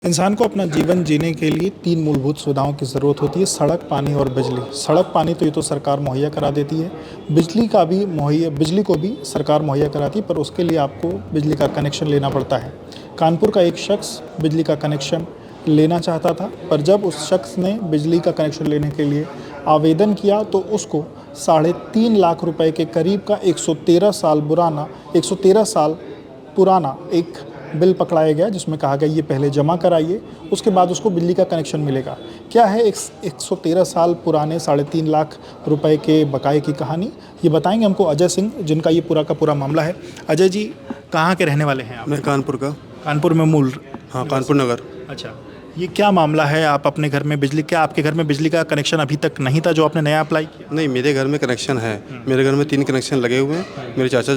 इंसान को अपना जीवन जीने के लिए तीन मूलभूत सुविधाओं की ज़रूरत होती है: सड़क, पानी और बिजली। सड़क, पानी तो ये तो सरकार मुहैया करा देती है। बिजली को भी सरकार मुहैया कराती है, पर उसके लिए आपको बिजली का कनेक्शन लेना पड़ता है। कानपुर का एक शख्स बिजली का कनेक्शन लेना चाहता था, पर जब उस शख्स ने बिजली का कनेक्शन लेने के लिए आवेदन किया तो उसको 3.5 लाख रुपए के करीब का 113 साल पुराना एक बिल पकड़ाया गया, जिसमें कहा गया ये पहले जमा कराइए, उसके बाद उसको बिजली का कनेक्शन मिलेगा। क्या है 113 साल पुराने 3.5 लाख रुपए के बकाये की कहानी, ये बताएंगे हमको अजय सिंह, जिनका ये पूरा का पूरा मामला है। अजय जी, कहाँ के रहने वाले हैं आप? मैं कानपुर का। कानपुर में मूल? हाँ, कानपुर नगर। अच्छा, ये क्या मामला है? आप अपने घर में आपके घर में बिजली का कनेक्शन अभी तक नहीं था जो आपने नया अप्लाई किया? नहीं, मेरे घर में कनेक्शन है। मेरे घर में 3 कनेक्शन लगे हुए हैं मेरे चाचा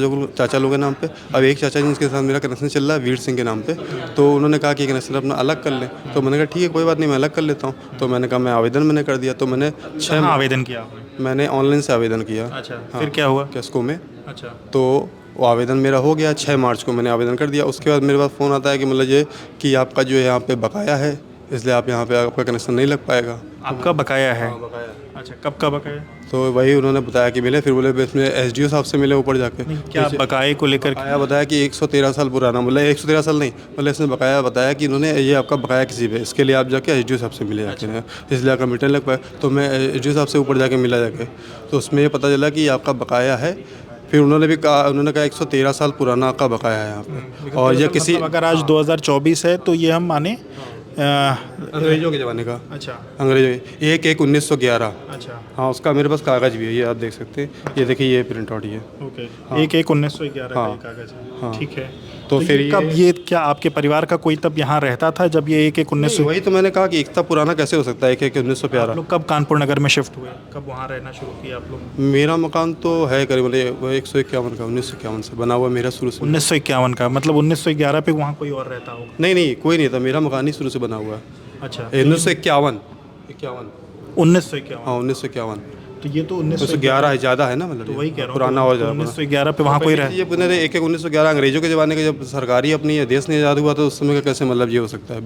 लोगों के नाम पे। अब एक चाचा जिनके साथ मेरा कनेक्शन चल रहा है वीर सिंह के नाम पे, तो उन्होंने कहा कि कनेक्शन अपना अलग कर लें। तो मैंने कहा ठीक है, कोई बात नहीं, मैं अलग कर लेता हूँ। तो मैंने कहा मैं आवेदन कर दिया। तो मैंने आवेदन किया आपने? मैंने ऑनलाइन से आवेदन किया। अच्छा, फिर क्या हुआ? कैस्को में। अच्छा, तो वो आवेदन मेरा हो गया। 6 मार्च को मैंने आवेदन कर दिया। उसके बाद मेरे पास फ़ोन आता है कि मतलब ये कि आपका जो यहाँ पे बकाया है, इसलिए आप यहाँ पे आपका कनेक्शन नहीं लग पाएगा। आपका बकाया है? हाँ, बकाया। अच्छा, कब का बकाया? तो वही उन्होंने बताया कि मिले, फिर बोले इसमें एसडीओ साहब से मिले ऊपर जाके। क्या बकाये को लेकर? बकाया बताया कि 113 साल पुराना, बोले 113 साल नहीं, बोले इसने बकाया बताया कि इन्होंने ये आपका बकाया किसी पे, इसके लिए आप जाके एसडीओ साहब से मिले जाके। इसलिए आपका मीटर लग पाया। तो मैं एसडीओ साहब से ऊपर जाके मिला जाके, तो उसमें ये पता चला कि आपका बकाया है। फिर उन्होंने कहा 113 साल पुराना आपका बकाया है यहाँ पे। और ये किसी, अगर आज 2024 है तो ये हम माने अंग्रेजों के ज़माने का। अच्छा, अंग्रेजों 1/1/1911। अच्छा, हाँ, उसका मेरे पास कागज़ भी है, ये आप देख सकते हैं। ये देखिए, ये प्रिंट आउट ये। ओके। 1/1/1911 का हाँ, ये कागज़ है। हाँ। ठीक है। तो फिर ये क्या आपके परिवार का कोई तब यहाँ रहता था जब ये 1/1/19? वही तो मैंने कहा कि इतना पुराना कैसे हो सकता है 1/1/1911। आप लोग कब कानपुर नगर में शिफ्ट हुए? कब वहाँ रहना शुरू किया आप लोग? मेरा मकान तो है करीब 151 का, 1951 से बना हुआ मेरा शुरू से। 1951 का, मतलब 1911 पे वहाँ कोई और रहता होगा? नहीं, कोई नहीं था, मेरा मकान ही शुरू से बना हुआ है। अच्छा, 1951। 1951। हाँ, 1951। तो ये तो 1911 है, ज़्यादा है ना, मतलब तो वही कह रहा हूँ, पुराना और ज़्यादा। 1911 पे वहाँ कोई रह? ये पुनः 1/1/1911 अंग्रेजों के ज़माने का, जब सरकारी अपनी ये देश नहीं आज़ाद हुआ तो उस समय का कैसे मतलब ये हो सकता है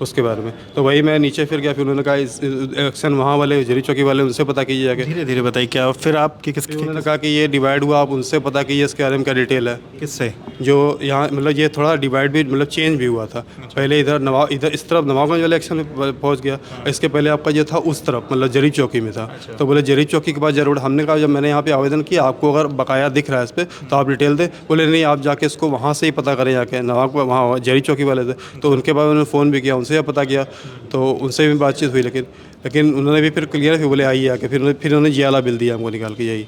उसके बारे में। तो वही मैं नीचे फिर गया। फिर उन्होंने कहा इस एक्शन वहाँ वाले जरी चौकी वाले, उनसे पता कीजिए जाके। धीरे धीरे बताइए क्या फिर आप उन्होंने कहा कि ये डिवाइड हुआ, आप उनसे पता कीजिए इसके बारे में क्या डिटेल है। किससे? जो यहाँ मतलब ये थोड़ा डिवाइड भी मतलब चेंज भी हुआ था। पहले इधर इस तरफ नवाबगंज वाले एक्शन में पहुँच गया। इसके पहले आपका ये था उस तरफ, मतलब जरी चौकी में था। तो बोले जरी चौकी के बाद जरूर, हमने कहा जब मैंने यहाँ पे आवेदन किया, आपको अगर बकाया दिख रहा है इस पर तो आप डिटेल दें। बोले नहीं, आप जाके इसको वहाँ से ही पता करें जाके, नवाब वहाँ जरी चौकी वाले थे। तो उनके बाद उन्होंने फ़ोन भी किया, उनसे पता किया, तो उनसे भी बातचीत हुई। लेकिन उन्होंने भी फिर क्लियर, फिर बोले आइए आके। फिर उन्होंने जी वाला बिल दिया हमको निकाल के, यही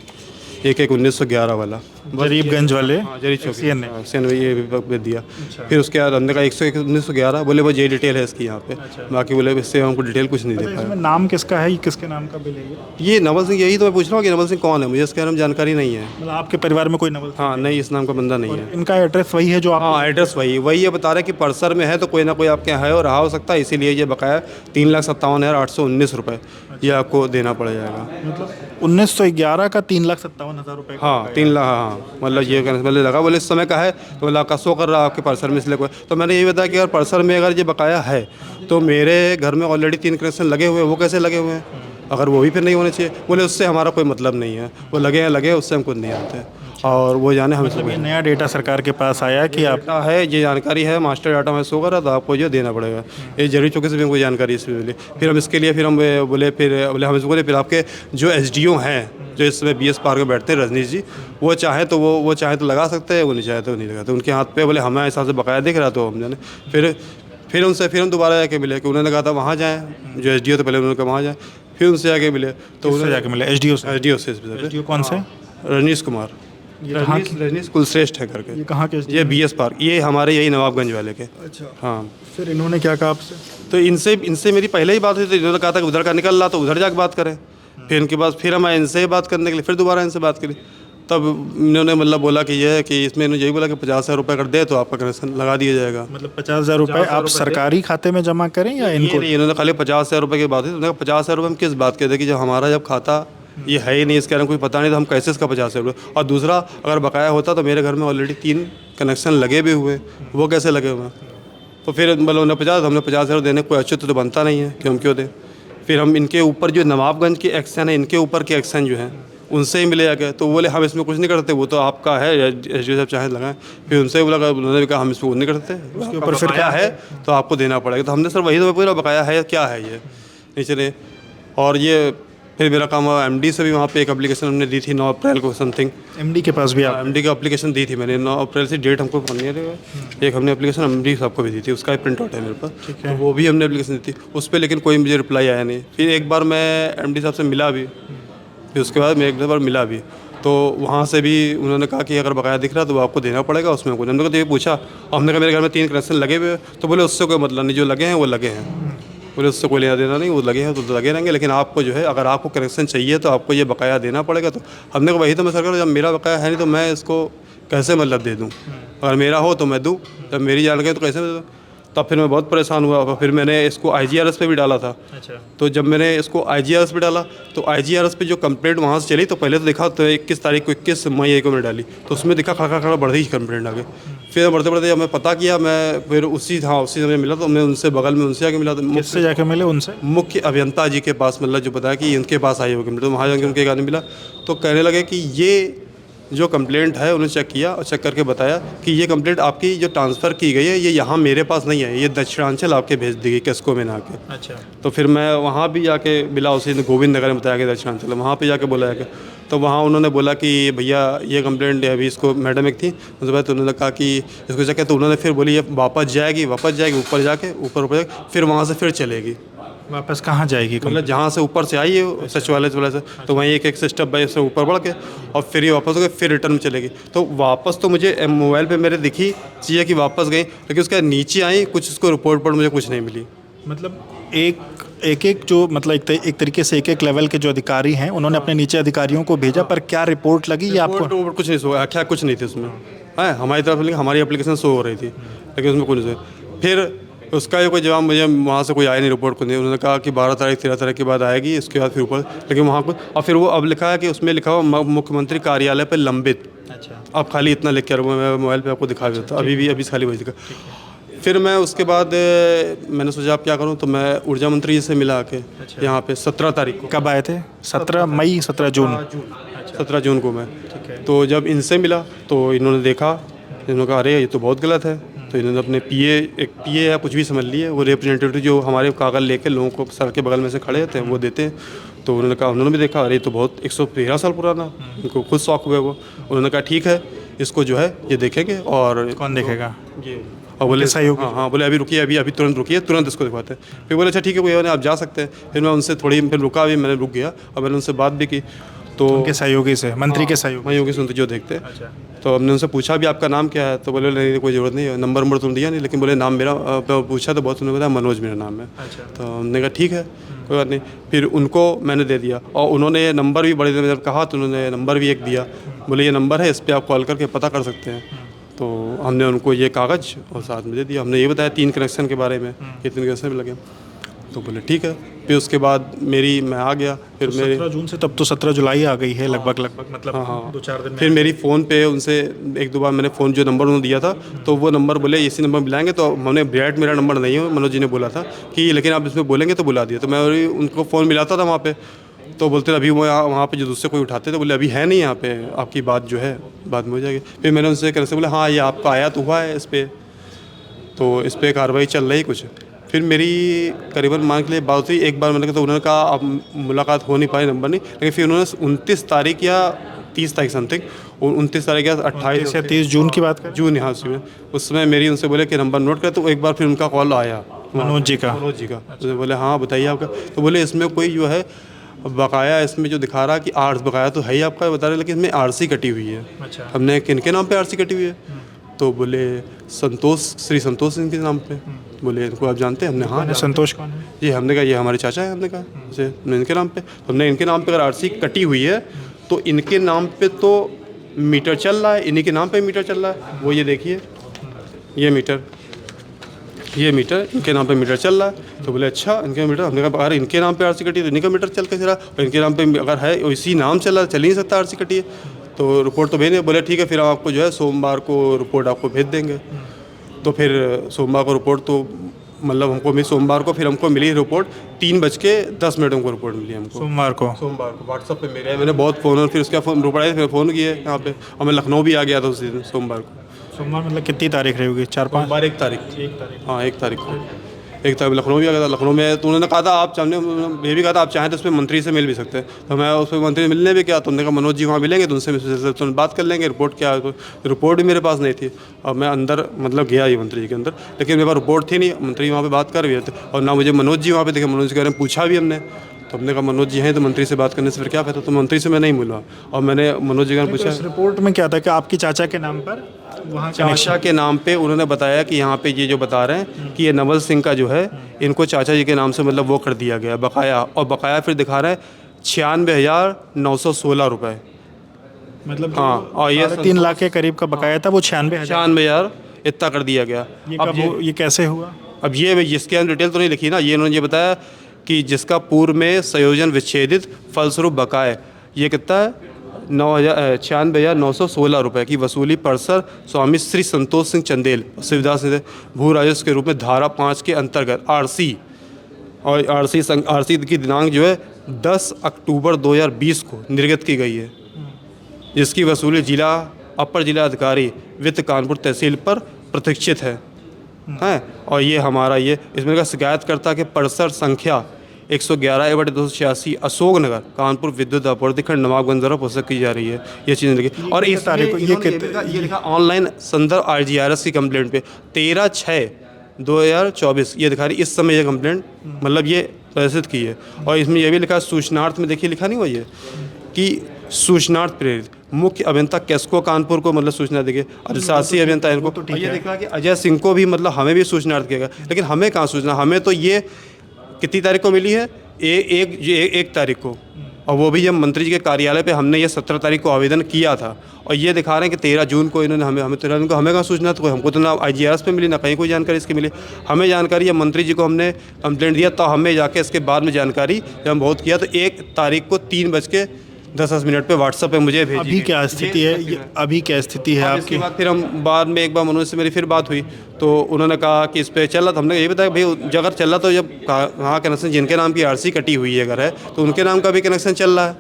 1/1/1911 वाला, गरीबगंज वाले जरी चौकी सीएन ने ये भी दिया। फिर उसके बाद अंदर का 1/1/1911 बोले बस ये डिटेल है इसकी यहाँ पे। बाकी बोले इससे हमको डिटेल कुछ नहीं दे पाया। इसमें नाम किसका है? किसके नाम का बिल है ये नवल सिंह, यही तो मैं पूछ रहा हूँ कि नवल सिंह कौन है, मुझे इसके बारे में जानकारी नहीं है। मतलब आपके परिवार में कोई नवल? हाँ, नहीं, इस नाम का बंदा नहीं है। इनका एड्रेस वही है जो आप? हाँ, एड्रेस वही ये बता रहे कि परसर में है, तो कोई ना कोई आपके यहाँ है और रहा हो सकता है, इसीलिए ये बकाया 3,57,819 रुपये ये आपको देना पड़ जाएगा। मतलब 1911 का 3,57,000 रुपये? हाँ, 3 लाख। हाँ, मतलब ये मतलब लगा, बोले इस समय का है, तो मतलब आपका शो कर रहा है आपके परसर में, इसलिए कोई। तो मैंने ये बताया कि अगर परसर में अगर ये बकाया है तो मेरे घर में ऑलरेडी 3 कनेक्शन लगे हुए हैं, वो कैसे लगे हुए हैं? अगर वो भी फिर नहीं होने चाहिए। बोले उससे हमारा कोई मतलब नहीं है, वो लगे उससे हमको नहीं आते। और वो जाने हमें मतलब ये नया डेटा सरकार के पास आया कि आप है, ये जानकारी है, मास्टर डाटा में शो कर रहा था, आपको जो देना पड़ेगा। ये जरूरी चौकी से भी हमको जानकारी इसमें मिली। फिर हम इसके लिए हम बोले फिर आपके जो एसडीओ हैं, जो इस समय बीएस पार्क में बैठते हैं, रजनीश जी, वो चाहे तो लगा सकते हैं, वो नहीं चाहे तो नहीं लगाते। उनके हाथ पे बोले हमें हिसाब से बकाया दिख रहा, तो हम जाने फिर हम दोबारा जाके मिले कि उन्होंने कहा था वहाँ जाएँ, जो एसडीओ थे पहले उन्होंने कहा वहाँ जाएँ। फिर उनसे जाके मिले, तो उन्होंने जाके मिले एसडीओ से? एसडीओ कौन से? रजनीश कुमार, रजनीश कुलश्रेष्ठ है करके। ये कहाँ के? ये बीएस पार्क, ये हमारे यही नवाबगंज वाले के। अच्छा, हाँ। फिर इन्होंने क्या कहा आपसे? तो इनसे मेरी पहले ही बात हुई, तो इन्होंने कहा था कि उधर का निकल रहा तो उधर जाकर बात करें। फिर इनके बाद फिर हम इनसे बात करने के लिए फिर दोबारा इनसे बात करी। तब इन्होंने मतलब बोला कि यह है कि इसमें इन्होंने यही बोला कि 50,000 रुपये अगर दे तो आपका कनेक्शन लगा दिया जाएगा। मतलब 50,000 रुपये आप सरकारी खाते में जमा करें या इनको? नहीं, इन्होंने खाली 50,000 रुपये की बात हुई। तो 50,000 रुपये हम किस बात के थे कि जब हमारा जब खाता ये है ही नहीं, इसके बारे में कोई पता नहीं, तो हम कैसे इसका 50,000 रुपये। और दूसरा, अगर बकाया होता तो मेरे घर में ऑलरेडी 3 कनेक्शन लगे भी हुए, वो कैसे लगे हुए हैं? तो फिर मतलब उन्हें 50, हमने 50,000 देने कोई अच्युत तो बनता नहीं है कि हम क्यों दें। फिर हम इनके ऊपर जो नवाबगंज के एक्शन है, इनके ऊपर के एक्शन जो हैं उनसे ही मिले जाके, तो बोले हम इसमें कुछ नहीं करते, वो तो आपका है, एस डी साहब चाहे लगाएं। फिर उनसे बोला, उन्होंने भी कहा हम इसमें कुछ नहीं करते, उसके ऊपर फिर क्या है तो आपको देना पड़ेगा। तो हमने सर वही तो पूरा बकाया है, क्या है ये नहीं चले। और ये फिर मेरा काम एमडी से भी वहाँ पे एक एप्लीकेशन हमने दी थी 9 अप्रैल को समथिंग। एमडी के पास भी आप? एमडी की एप्लीकेशन दी थी मैंने 9 अप्रैल से, डेट हमको पढ़नी है। एक हमने एप्लीकेशन एमडी साहब को भी दी थी, उसका प्रिंट आउट है मेरे पास, तो वो भी हमने एप्लीकेशन दी थी उस पर, लेकिन कोई मुझे रिप्लाई आया नहीं। फिर एक बार मैं एमडी साहब से मिला भी, फिर उसके बाद मैं एक बार मिला भी, तो वहाँ से भी उन्होंने कहा कि अगर बकाया दिख रहा तो वो आपको देना पड़ेगा। उसमें कुछ हमने ये पूछा, हमने कहा मेरे घर में 3 कनेक्शन लगे हुए, तो बोले उससे कोई मतलब नहीं, जो लगे हैं वो लगे हैं, बोले उससे कोई लेना देना नहीं, वो लगे हैं तो लगे रहेंगे, लेकिन आपको जो है अगर आपको कनेक्शन चाहिए तो आपको ये बकाया देना पड़ेगा। तो हमने कहा वही तो मैं सरकार, जब मेरा बकाया है नहीं तो मैं इसको कैसे मतलब दे दूँ, अगर मेरा हो तो मैं दूँ, जब मेरी जान गई तो कैसे दे दूँ। तब फिर मैं बहुत परेशान हुआ, फिर मैंने इसको IGRS पे भी डाला था। अच्छा। तो जब मैंने इसको IGRS पे डाला तो IGRS पे जो कंप्लेंट वहाँ से चली, तो पहले तो देखा तो 21 तारीख को 21 मई को मैंने डाली, तो उसमें दिखा खड़ा बढ़ ही कंप्लेंट आ गई। फिर बढ़ते बढ़ते जब मैं पता किया, मैं फिर उसी समय मिला, तो मैं उनसे बगल में उनसे आके मिला, तो किससे जाके मिले? उनसे मुख्य अभियंता जी के पास, मतलब जो बताया कि इनके पास आई होगी, तो वहाँ जाके उनके एक आदमी मिला, तो कहने लगे कि ये जो कंप्लेंट है उन्होंने चेक किया और चेक करके बताया कि ये कंप्लेंट आपकी जो ट्रांसफ़र की गई है ये यहाँ मेरे पास नहीं है, ये दक्षिणांचल आपके भेज दी गई केस्को में ना के। अच्छा। तो फिर मैं वहाँ भी जाके मिला, उसी गोविंद नगर में बताया गया दक्षिणांचल, वहाँ पे जाके बोला गया, तो वहाँ उन्होंने बोला कि भैया ये कंप्लेंट अभी इसको मैडम एक थी, उसके बाद तो उन्होंने कहा कि इसको चेक किया, तो उन्होंने फिर बोली ये वापस जाएगी ऊपर जाके ऊपर फिर वहाँ से फिर चलेगी। वापस कहाँ जाएगी? मतलब जहाँ से ऊपर से आई है सचिवालय से, तो वहीं एक स्टेप बाई से ऊपर बढ़ के और फिर ये वापस हो गई, फिर रिटर्न में चलेगी। तो वापस तो मुझे मोबाइल पे मेरे दिखी चीज़ें कि वापस गई, लेकिन उसके नीचे आई कुछ, उसको रिपोर्ट पर मुझे कुछ नहीं मिली। मतलब एक जो मतलब एक तरीके से एक लेवल के जो अधिकारी हैं उन्होंने अपने नीचे अधिकारियों को भेजा, पर क्या रिपोर्ट लगी ये आपको? रिपोर्ट कुछ नहीं सो, क्या कुछ नहीं थी उसमें, है हमारी तरफ हमारी एप्लीकेशन शो हो रही थी, लेकिन उसमें कुछ नहीं। फिर उसका ये कोई जवाब मुझे वहाँ से कोई आया नहीं, रिपोर्ट को नहीं। उन्होंने कहा कि 12 तारीख 13 तारीख के बाद आएगी, इसके बाद फिर ऊपर, लेकिन वहाँ कुछ, और फिर वो अब लिखा है कि उसमें लिखा हुआ मुख्यमंत्री कार्यालय पर लंबित। अच्छा। अब खाली इतना लिख कर मैं मोबाइल पे आपको दिखा भी देता, अभी खाली वही दिखा। फिर मैं उसके बाद मैंने सोचा आप क्या करूं, तो मैं ऊर्जा मंत्री जी से मिला आके यहाँ पे 17 तारीख को। कब आए थे? 17 मई 17 जून? 17 जून को मैं, तो जब इनसे मिला तो इन्होंने देखा, इन्होंने कहा अरे ये तो बहुत गलत है। तो इन्होंने अपने एक पीए या कुछ भी समझ लिए, वो रिप्रेजेंटेटिव जो हमारे कागज़ लेके लोगों को सर के बगल में से खड़े होते हैं वो देते हैं। तो उन्होंने कहा, उन्होंने भी देखा अरे ये तो बहुत 113 साल पुराना, उनको खुद शौक हुए वो। उन्होंने कहा ठीक है, इसको जो है ये देखेंगे। और कौन देखेगा? ये और बोले सहयोगी? हाँ बोले अभी रुकिए, अभी तुरंत रुकिए, तुरंत इसको दिखवाते हैं। फिर बोले अच्छा ठीक है कोई नहीं, आप जा सकते हैं। फिर मैं उनसे थोड़ी फिर रुका भी, मैंने रुक गया और मैंने उनसे बात भी की। तो उनके सहयोगी से, मंत्री के सहयोगी? मैं योगी सुनते जो देखते हैं। अच्छा। तो हमने उनसे पूछा भी आपका नाम क्या है, तो बोले नहीं कोई ज़रूरत नहीं है, नंबर तुम दिया नहीं, लेकिन बोले नाम मेरा पूछा तो बहुत, उन्होंने बताया मनोज मेरा नाम है। अच्छा। तो हमने कहा ठीक है कोई बात नहीं। फिर उनको मैंने दे दिया और उन्होंने नंबर भी बड़े देर जब कहा तो उन्होंने नंबर भी एक दिया, बोले ये नंबर है, इस पर आप कॉल करके पता कर सकते हैं। तो हमने उनको ये कागज़ और साथ में दे दिया। हमने ये बताया 3 कनेक्शन के बारे में, कि 3 कनेक्शन भी लगे। तो बोले ठीक है। फिर उसके बाद मैं आ गया। फिर तो मेरी 17 जून से तब तो 17 जुलाई आ गई है लगभग मतलब। हाँ 2-4 दिन में। फिर मेरी फ़ोन पे उनसे 1-2 बार मैंने फ़ोन जो नंबर उन्होंने दिया था, तो वो नंबर बोले इसी नंबर मिलाएंगे। तो हमने डायरेक्ट मेरा नंबर नहीं है, मनोज जी ने बोला था कि लेकिन आप इसमें बोलेंगे तो बुला दिया। तो मैं उनको फ़ोन मिलाता था वहाँ पे, तो बोलते अभी वो वहाँ पे जो दूसरे कोई उठाते थे, बोले अभी है नहीं यहाँ पे, आपकी बात जो है बाद में हो जाएगी। फिर मैंने उनसे कैसे बोला हाँ ये आपका आया तो हुआ है इस पर, तो इस पर कार्रवाई चल रही कुछ। फिर मेरी करीबन मान के लिए बात हुई एक बार, मैंने कहा तो उन्होंने कहा अब मुलाकात हो नहीं पाई, नंबर नहीं। लेकिन फिर उन्होंने 29 तारीख या 30 तारीख समथिंग, 29 तारीख या 28 या 30 जून की बात करें? जून, यहाँ से उस समय मेरी उनसे बोले कि नंबर नोट कर। तो एक बार फिर उनका कॉल आया, मनोज जी का? तो बोले हाँ बताइए आपका। तो बोले इसमें कोई जो है बकाया, इसमें जो दिखा रहा कि बकाया तो है ही आपका बता रहे, लेकिन इसमें आरसी कटी हुई है। अच्छा। हमने किनके नाम पे आरसी कटी हुई है? तो बोले श्री संतोष सिंह के नाम पे। बोले इनको आप जानते हैं? हमने हाँ। संतोष कौन है? ये हमने कहा ये हमारे चाचा है। हमने कहा जैसे इनके नाम पे, तो हमने इनके नाम पे अगर आरसी कटी हुई है तो इनके नाम पे तो मीटर चल रहा है, इन्हीं के नाम पे मीटर चल रहा है। वो ये देखिए ये मीटर इनके नाम पे मीटर चल रहा है। तो बोले अच्छा इनके मीटर। हमने कहा अगर इनके नाम पे आरसी कटी है तो इन्हीं का मीटर चल कैसे रहा, और इनके नाम पे अगर है इसी नाम चल रहा, चल ही नहीं सकता आरसी कटी है। तो रिपोर्ट तो भेजें। बोले ठीक है फिर हम आपको जो है सोमवार को रिपोर्ट आपको भेज देंगे। तो फिर सोमवार को रिपोर्ट तो मतलब हमको मिली सोमवार को, फिर हमको मिली रिपोर्ट 3:10 हमको रिपोर्ट मिली हमको सोमवार को। व्हाट्सअप पे मेरे मैंने बहुत फ़ोन, फिर उसका फ़ोन रिपोर्ट आया, फिर फ़ोन किए यहाँ पे, और मैं लखनऊ भी आ गया था उस दिन सोमवार को। सोमवार मतलब कितनी तारीख रहेगी? 4-5? सोमवार 1 तारीख। हाँ 1 तारीख को, 1 तारीख लखनऊ भी आ गया था। लखनऊ में तो उन्होंने कहा था आप चाहने, ये भी कहा था आप चाहें तो उसमें मंत्री से मिल भी सकते हैं। तो मैं उसमें मंत्री से मिलने भी क्या, तो उन्होंने कहा मनोज जी वहाँ मिलेंगे तो उनसे बात कर लेंगे, रिपोर्ट क्या है। तो रिपोर्ट भी मेरे पास नहीं थी, और मैं अंदर मतलब गया ही मंत्री जी के अंदर, लेकिन मेरे पास रिपोर्ट थी नहीं। मंत्री वहाँ पर बात कर भी रहे थे, और ना मुझे मनोज जी वहाँ पर देखे। मनोज जी के बारे में पूछा भी हमने, तो हमने कहा मनोज जी हैं तो मंत्री से बात करने से फिर क्या फायदा। तो मंत्री से मैं नहीं मिला, और मैंने मनोज जी का पूछा। इस रिपोर्ट में क्या था कि आपकी चाचा के नाम पर वहाँ चाचा के नाम पे उन्होंने बताया कि यहाँ पे ये जो बता रहे हैं कि ये नवल सिंह का जो है, इनको चाचा जी के नाम से मतलब वो कर दिया गया बकाया, और बकाया फिर दिखा रहे हैं 96,916 रुपये। मतलब हाँ, और ये 3 लाख के करीब का बकाया था, वो 96,000। 96,000 इतना कर दिया गया। ये कैसे हुआ? अब ये जिसके अंदर डिटेल तो नहीं लिखी ना, ये उन्होंने ये बताया कि जिसका पूर्व में संयोजन विच्छेदित फलस्वरूप बकाया, ये कितना है 96,916 रुपये की वसूली परसर स्वामी श्री संतोष सिंह चंदेल सुविधा से भू राजस्व के रूप में धारा 5 के अंतर्गत आरसी, और आरसी की दिनांक जो है 10 अक्टूबर 2020 को निर्गत की गई है, जिसकी वसूली अपर जिला अधिकारी वित्त कानपुर तहसील पर प्रतीक्षित है। और ये हमारा ये इसमें का शिकायतकर्ता के परसर संख्या 111/286 अशोक नगर कानपुर विद्युत आपूर्ति खंड नवाबगंज द्वारा पुस्तक की जा रही है। ये चीज़ लिखी, और इस तारीख को ये लिखा ऑनलाइन संदर्भ RGRS की कंप्लेंट पे 13/6/2024 ये दिखा रही इस समय ये कंप्लेंट मतलब ये प्रदर्शित की है। और इसमें ये भी लिखा सूचनार्थ में, देखिए लिखा नहीं हुआ ये कि सूचनार्थ प्रेरित मुख्य अभियंता केस्को कानपुर को मतलब सूचना देंगे, अधिशासी अभियंता इनको। तो ये देखा कि अजय सिंह को भी मतलब हमें भी सूचनार्थ किया गया, लेकिन हमें कहाँ सूचना, हमें तो ये कितनी तारीख को मिली है? एक तारीख को, और वो भी जब मंत्री जी के कार्यालय पे हमने ये 17 तारीख को आवेदन किया था, और ये दिखा रहे हैं कि 13 जून को इन्होंने हमें 13 जून को हमें कहाँ सूचना, तो हमको तो ना IGRS पे मिली, ना कहीं कोई जानकारी इसकी मिली। हमें जानकारी या मंत्री जी को हमने कंप्लेंट दिया, तो हमें जाके इसके बाद में जानकारी जब हम बहुत किया तो 1 तारीख को 3:10 पे व्हाट्सएप पे मुझे भेजी। अभी क्या स्थिति है? अभी क्या स्थिति है आपकी? इसके बाद फिर हम बाद में एक बार मनोज से मेरी फिर बात हुई, तो उन्होंने कहा कि इस पे चल रहा था। हमने ये बताया भाई अगर चल रहा तो जब कहाँ कनेक्शन जिनके नाम की RC कटी हुई है अगर है तो उनके नाम का भी कनेक्शन चल रहा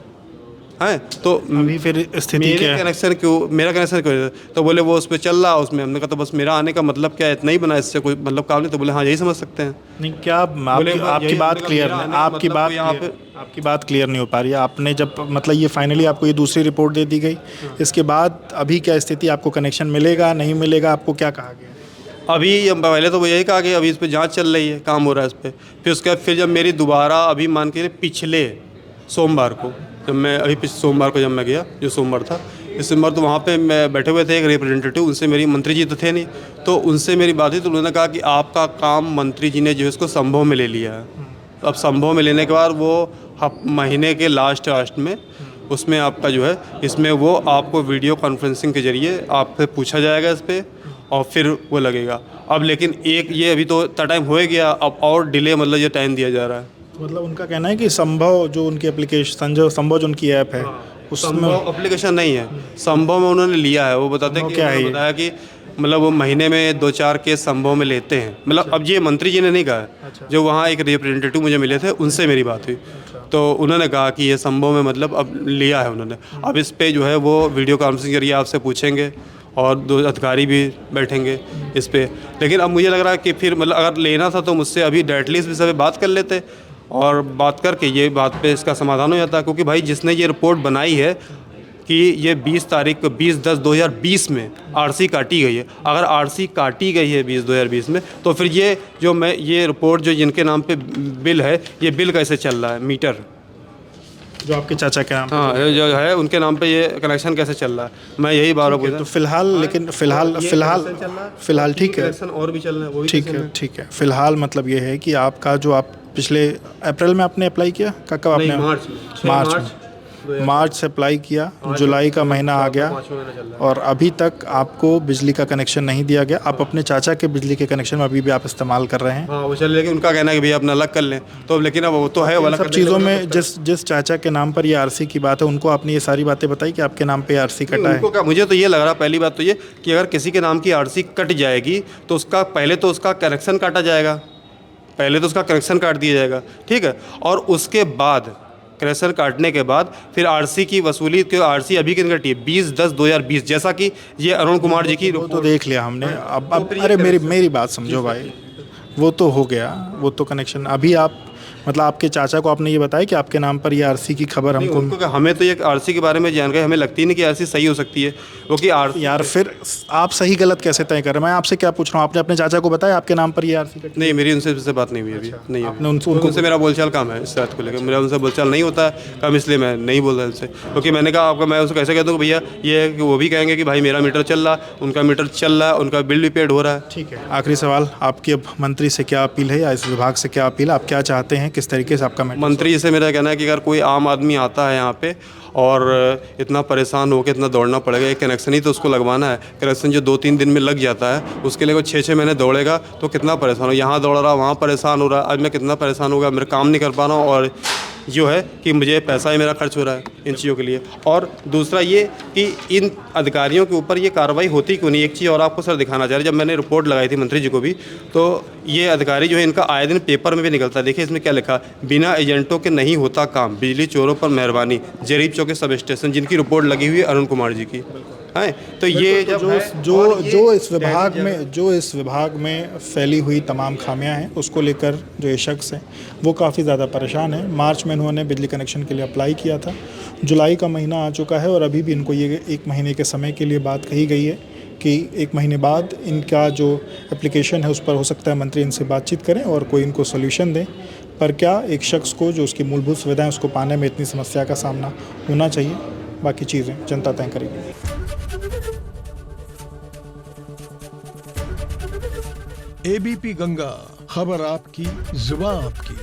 है तो अभी फिर स्थिति क्या है? कनेक्शन क्यों, मेरा कनेक्शन क्यों? तो बोले वो उस पर चल रहा है उसमें। हमने कहा तो बस मेरा आने का मतलब क्या है, इतना ही बना, इससे कोई मतलब काम नहीं। तो बोले हाँ यही समझ सकते हैं। नहीं क्या आपकी बात क्लियर है? आपकी बात क्लियर नहीं हो पा रही है। आपने जब मतलब ये फाइनली आपको ये दूसरी रिपोर्ट दे दी गई, इसके बाद अभी क्या स्थिति? आपको कनेक्शन मिलेगा नहीं मिलेगा? आपको क्या कहा गया? अभी पहले तो वो यही कहा कि अभी इस पर जांच चल रही है, काम हो रहा है इस पर। फिर उसके बाद फिर जब मेरी दोबारा अभी मान के पिछले सोमवार को जब मैं सोमवार को जब मैं गया, जो सोमवार था इस सोमवार, तो वहाँ पे मैं बैठे हुए थे एक रिप्रेजेंटेटिव, उनसे मेरी, मंत्री जी तो थे नहीं, तो उनसे मेरी बात हुई। तो उन्होंने कहा कि आपका काम मंत्री जी ने जो है इसको संभव में ले लिया है। अब संभव में लेने के बाद वो महीने के लास्ट में उसमें आपका जो है इसमें वो आपको वीडियो कॉन्फ्रेंसिंग के जरिए आपसे पूछा जाएगा इस पर, और फिर वो लगेगा। अब लेकिन ये अभी तो इतना टाइम हो गया, अब और डिले मतलब ये टाइम दिया जा रहा है। मतलब उनका कहना है कि संभव जो उनकी एप्लीकेशन संभव जो उनकी ऐप है उसमें एप्लीकेशन नहीं है, संभव में उन्होंने लिया है। वो बताते हैं कि क्या है, बताया कि मतलब वो महीने में 2-4 केस संभव में लेते हैं। मतलब अब ये मंत्री जी ने नहीं कहा, जो वहाँ एक रिप्रेजेंटेटिव मुझे मिले थे उनसे मेरी बात हुई, तो उन्होंने कहा कि ये संभव में मतलब अब लिया है उन्होंने। अब इस पर जो है वो वीडियो कॉन्फ्रेंसिंग के जरिए आपसे पूछेंगे, और 2 अधिकारी भी बैठेंगे इस पर। लेकिन अब मुझे लग रहा है कि फिर मतलब अगर लेना था तो मुझसे अभी डायरेक्टली इस विषय पे बात कर लेते, और बात करके ये बात पे इसका समाधान हो जाता। क्योंकि भाई जिसने ये रिपोर्ट बनाई है कि ये 20 तारीख को 20/10/2020 में RC काटी गई है, अगर RC काटी गई है 20/2020 में, तो फिर ये जो मैं ये रिपोर्ट जो जिनके नाम पे बिल है, ये बिल कैसे चल रहा है, मीटर जो आपके चाचा के नाम पे, हाँ जो है उनके नाम पे ये कनेक्शन कैसे चल रहा है, मैं यही बार पूछ रहा तो फिलहाल लेकिन फिलहाल ठीक है, और भी चल रहा है, वो भी ठीक है। फिलहाल मतलब ये है कि आपका जो आप पिछले अप्रैल में आपने अप्लाई किया, कब आपने? मार्च मार्च से अप्लाई किया, जुलाई का महीना आ गया और अभी तक आपको बिजली का कनेक्शन नहीं दिया गया। आप अपने चाचा के बिजली के कनेक्शन में अभी भी आप इस्तेमाल कर रहे हैं। हाँ वो चल, लेकिन उनका कहना है कि भैया अपना अलग कर लें, तो लेकिन अब वो तो है वाला सब चीज़ों में जिस चाचा के नाम पर ये आरसी की बात है, उनको आपने ये सारी बातें बताई कि आपके नाम पे आरसी कटा है। उनको क्या, मुझे तो ये लग रहा, पहली बात तो ये कि अगर किसी के नाम की आरसी कट जाएगी तो उसका पहले तो उसका कनेक्शन काटा जाएगा, पहले तो उसका कनेक्शन काट दिया जाएगा, ठीक है, और उसके बाद कनेक्शन काटने के बाद फिर आरसी की वसूली, क्यों आरसी अभी कितनी कटी है, 20/10/2020, जैसा कि ये अरुण कुमार जी की वो तो देख लिया हमने। अब अरे मेरी बात समझो भाई, वो तो हो गया, वो तो कनेक्शन अभी आप मतलब आपके चाचा को आपने ये बताया कि आपके नाम पर ये आरसी की खबर हमको। उनको क्या, हमें तो ये आरसी के बारे में जानकारी हमें लगती नहीं कि आरसी सही हो सकती है, क्योंकि यार फिर आप सही गलत कैसे तय कर रहे हैं? मैं आपसे क्या पूछ रहा हूँ, आपने अपने चाचा को बताया आपके नाम पर ये आरसी कटी? नहीं, मेरी उनसे बात नहीं हुई अभी। नहीं, आपने उनसे मेरा बोलचाल कम है इस बात को लेकर, मेरा उनसे बोलचाल नहीं होता है कम, इसलिए मैं नहीं बोल रहा उनसे, क्योंकि मैंने कहा आपका, मैं उसको कैसे कहता हूँ भैया ये है कि वो भी कहेंगे कि भाई मेरा मीटर चल रहा, उनका मीटर चल रहा है, उनका बिल भी पेड हो रहा है। ठीक है, आखिरी सवाल, आपकी अब मंत्री से क्या अपील है या इस विभाग से क्या अपील है? आप क्या चाहते हैं, किस तरीके से आपका मंत्री से मेरा कहना है कि अगर कोई आम आदमी आता है यहाँ पे और इतना परेशान होकर इतना दौड़ना पड़ेगा, एक कनेक्शन ही तो उसको लगवाना है, कनेक्शन जो 2-3 दिन में लग जाता है उसके लिए वो 6-6 महीने दौड़ेगा तो कितना परेशान हो, यहाँ दौड़ रहा वहाँ परेशान हो रहा है, आज मैं कितना परेशान होगा, मेरा काम नहीं कर पा रहा हूँ, और जो है कि मुझे पैसा ही मेरा खर्च हो रहा है इन चीज़ों के लिए। और दूसरा ये कि इन अधिकारियों के ऊपर ये कार्रवाई होती क्यों नहीं। एक चीज़ और आपको सर दिखाना चाह रहे, जब मैंने रिपोर्ट लगाई थी मंत्री जी को भी, तो ये अधिकारी जो है इनका आए दिन पेपर में भी निकलता है। देखिए इसमें क्या लिखा, बिना एजेंटों के नहीं होता काम, बिजली चोरों पर मेहरबानी, जरीब चौक सब स्टेशन, जिनकी रिपोर्ट लगी हुई है अरुण कुमार जी की है। तो ये जो इस विभाग में फैली हुई तमाम खामियां हैं, उसको लेकर जो ये शख्स हैं वो काफ़ी ज़्यादा परेशान है। मार्च में इन्होंने बिजली कनेक्शन के लिए अप्लाई किया था, जुलाई का महीना आ चुका है और अभी भी इनको ये 1 महीने के समय के लिए बात कही गई है कि 1 महीने बाद इनका जो एप्लीकेशन है उस पर हो सकता है मंत्री इनसे बातचीत करें और कोई इनको सोल्यूशन दें। पर क्या एक शख्स को जो उसकी मूलभूत सुविधाएं उसको पाने में इतनी समस्या का सामना होना चाहिए? बाकी चीज़ें जनता तय करेगी। एबीपी गंगा, खबर आपकी, जुबान आपकी।